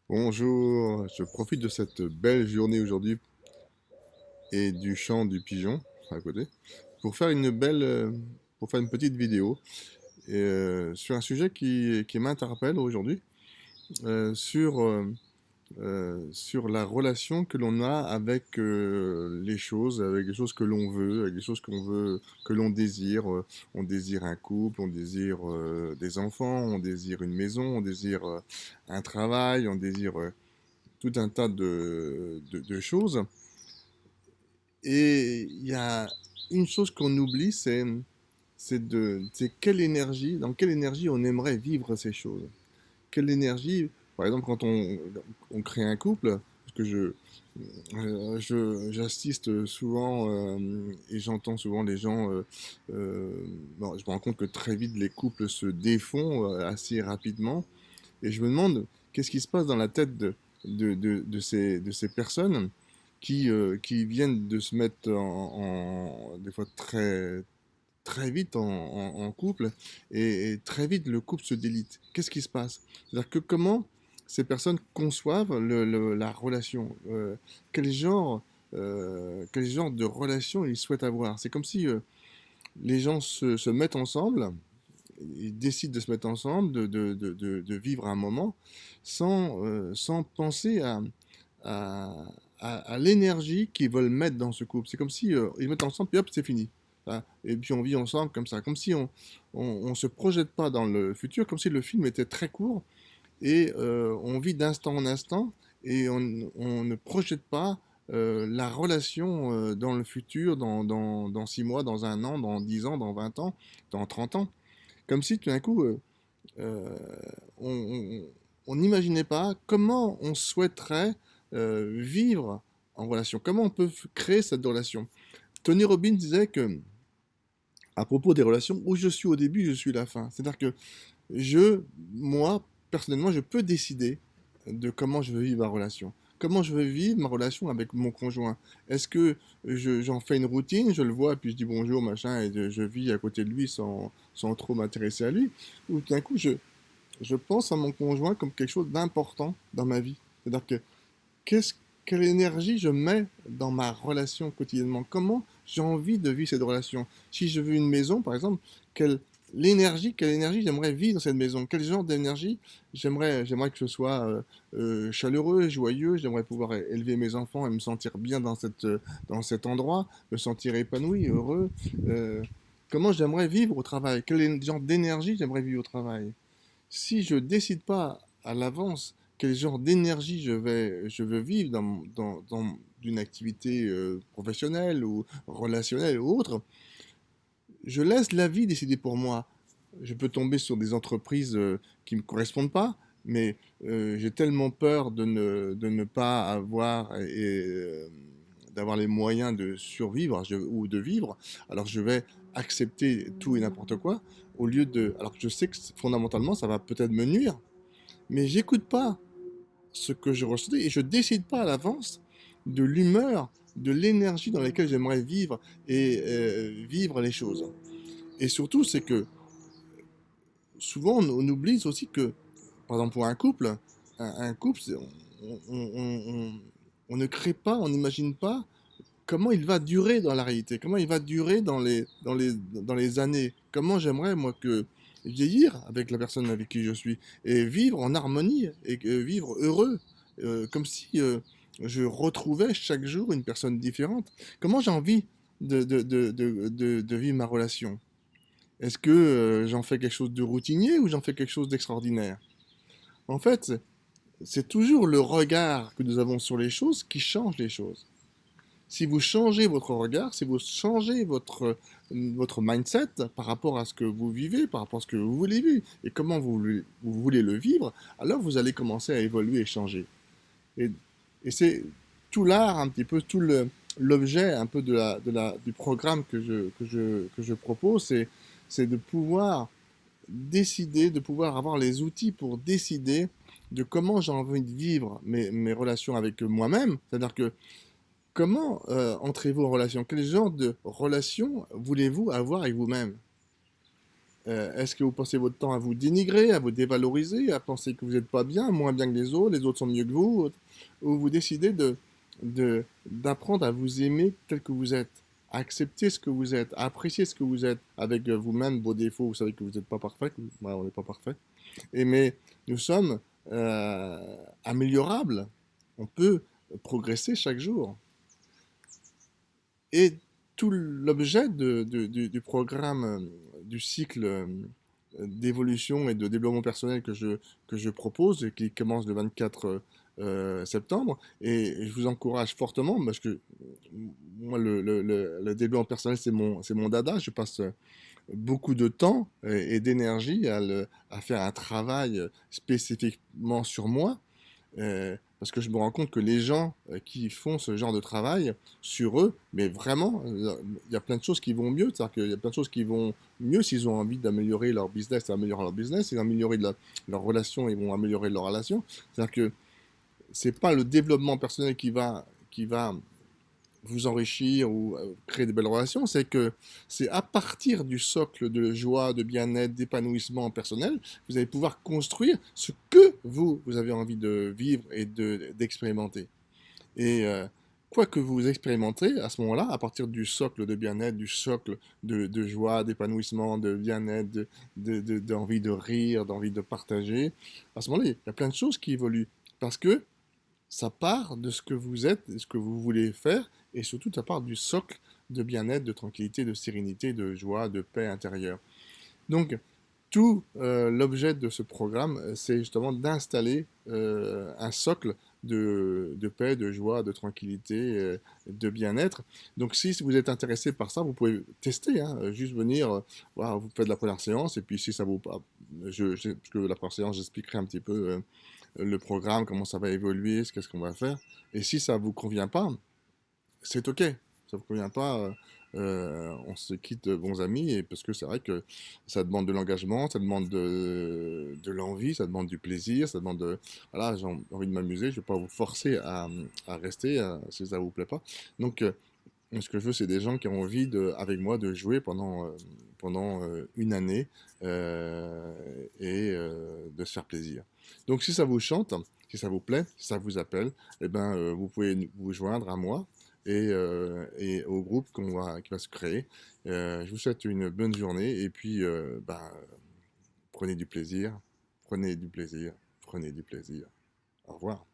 Bonjour, je profite de cette belle journée aujourd'hui et du chant du pigeon à côté pour faire pour faire une petite vidéo sur un sujet qui m'interpelle aujourd'hui, sur la relation que l'on a avec avec les choses que l'on veut, avec les choses qu'on veut, que l'on désire. On désire un couple, on désire des enfants, on désire une maison, on désire un travail, on désire tout un tas de choses. Et il y a une chose qu'on oublie, c'est dans quelle énergie on aimerait vivre ces choses. Quelle énergie, par exemple, quand on crée un couple, parce que j'assiste souvent et j'entends souvent les gens, bon, je me rends compte que très vite les couples se défont assez rapidement, et je me demande qu'est-ce qui se passe dans la tête de ces personnes qui viennent de se mettre des fois très vite en couple, et très vite le couple se délite. Qu'est-ce qui se passe? C'est-à-dire que comment ces personnes conçoivent la relation, quel genre de relation ils souhaitent avoir. C'est comme si les gens se mettent ensemble, ils décident de se mettre ensemble, de vivre un moment sans penser à, à l'énergie qu'ils veulent mettre dans ce couple. C'est comme si ils mettent ensemble, puis hop, c'est fini. Hein. Et puis on vit ensemble comme ça, comme si on se projette pas dans le futur, comme si le film était très court et on vit d'instant en instant et on ne projette pas la relation dans le futur, dans 6 mois, dans un an, dans 10 ans, dans 20 ans, dans 30 ans. Comme si tout d'un coup, euh, on on n'imaginait pas comment on souhaiterait vivre en relation, comment on peut créer cette relation. Tony Robbins disait que, à propos des relations, où je suis au début, je suis la fin. C'est-à-dire que moi, personnellement, je peux décider de comment je veux vivre ma relation. Comment je veux vivre ma relation avec mon conjoint. Est-ce que j'en fais une routine, je le vois, puis je dis bonjour, machin, et je vis à côté de lui sans trop m'intéresser à lui. Ou tout d'un coup, je pense à mon conjoint comme quelque chose d'important dans ma vie. C'est-à-dire que qu'est-ce, quelle énergie je mets dans ma relation quotidiennement? Comment j'ai envie de vivre cette relation? Si je veux une maison, par exemple, quelle, quelle énergie j'aimerais vivre dans cette maison? Quel genre d'énergie j'aimerais que ce soit chaleureux, joyeux? J'aimerais pouvoir élever mes enfants et me sentir bien dans cet endroit, me sentir épanoui, heureux. Euh, comment j'aimerais vivre au travail? Quel genre d'énergie j'aimerais vivre au travail? Si je décide pas à l'avance quel genre d'énergie je veux vivre dans une activité professionnelle ou relationnelle ou autre, je laisse la vie décider pour moi. Je peux tomber sur des entreprises qui ne me correspondent pas, mais j'ai tellement peur de ne pas avoir d'avoir les moyens de survivre ou de vivre, alors je vais accepter tout et n'importe quoi, alors que je sais que fondamentalement ça va peut-être me nuire, mais j'écoute pas ce que je ressens et je décide pas à l'avance de l'humeur, de l'énergie dans laquelle j'aimerais vivre et vivre les choses. Et surtout, c'est que souvent on oublie aussi que, par exemple pour un couple, un couple, on ne crée pas, on n'imagine pas comment il va durer dans la réalité, comment il va durer dans les années, comment j'aimerais moi que vieillir avec la personne avec qui je suis et vivre en harmonie et vivre heureux, comme si je retrouvais chaque jour une personne différente. Comment j'ai envie de vivre ma relation? Est-ce que j'en fais quelque chose de routinier ou j'en fais quelque chose d'extraordinaire? En fait, c'est toujours le regard que nous avons sur les choses qui change les choses. Si vous changez votre regard, si vous changez votre mindset par rapport à ce que vous vivez, par rapport à ce que vous voulez vivre et comment vous voulez le vivre, alors vous allez commencer à évoluer et changer. Et, et c'est tout l'art, un petit peu, l'objet un peu du programme que je propose, c'est de pouvoir décider, de pouvoir avoir les outils pour décider de comment j'ai envie de vivre mes relations avec moi-même. C'est-à-dire que comment entrez-vous en relation? Quel genre de relation voulez-vous avoir avec vous-même? Est-ce que vous passez votre temps à vous dénigrer, à vous dévaloriser, à penser que vous n'êtes pas bien, moins bien que les autres sont mieux que vous, ou vous décidez d'apprendre à vous aimer tel que vous êtes, à accepter ce que vous êtes, à apprécier ce que vous êtes, avec vous-même, vos défauts, vous savez que vous n'êtes pas parfait, on n'est pas parfait, mais nous sommes améliorables, on peut progresser chaque jour. Et tout l'objet du programme, du cycle d'évolution et de développement personnel que je propose et qui commence le 24 septembre. Et je vous encourage fortement parce que moi, le développement personnel, c'est mon dada. Je passe beaucoup de temps et d'énergie à faire un travail spécifiquement sur moi. Parce que je me rends compte que les gens qui font ce genre de travail sur eux, mais vraiment, il y a plein de choses qui vont mieux. C'est-à-dire qu'il y a plein de choses qui vont mieux s'ils ont envie d'améliorer leur business, améliorer leur business, s'ils améliorer leur relation, ils vont améliorer leur relation. C'est-à-dire que c'est pas le développement personnel qui va vous enrichir ou créer de belles relations, c'est que c'est à partir du socle de joie, de bien-être, d'épanouissement personnel, vous allez pouvoir construire ce que vous avez envie de vivre et d'expérimenter. Et quoi que vous expérimenterez à ce moment-là, à partir du socle de bien-être, du socle de joie, d'épanouissement, de bien-être, d'envie de rire, d'envie de partager, à ce moment-là, il y a plein de choses qui évoluent. Parce que ça part de ce que vous êtes, de ce que vous voulez faire, et surtout ça part du socle de bien-être, de tranquillité, de sérénité, de joie, de paix intérieure. Donc, tout l'objet de ce programme, c'est justement d'installer un socle de paix, de joie, de tranquillité, de bien-être. Donc, si vous êtes intéressé par ça, vous pouvez tester, hein, juste venir, voilà, vous faites la première séance, et puis si ça vous... parce que la première séance, j'expliquerai un petit peu le programme, comment ça va évoluer, qu'est-ce qu'on va faire. Et si ça vous convient pas, c'est ok. Ça vous convient pas, on se quitte de bons amis, et parce que c'est vrai que ça demande de l'engagement, ça demande de l'envie, ça demande du plaisir, ça demande de... Voilà, j'ai envie de m'amuser, je vais pas vous forcer à rester si ça vous plaît pas. Donc, ce que je veux, c'est des gens qui ont envie avec moi de jouer pendant une année et de se faire plaisir. Donc, si ça vous chante, si ça vous plaît, si ça vous appelle, eh ben, vous pouvez vous joindre à moi et au groupe qui va se créer. Je vous souhaite une bonne journée et puis prenez du plaisir, prenez du plaisir, prenez du plaisir. Au revoir.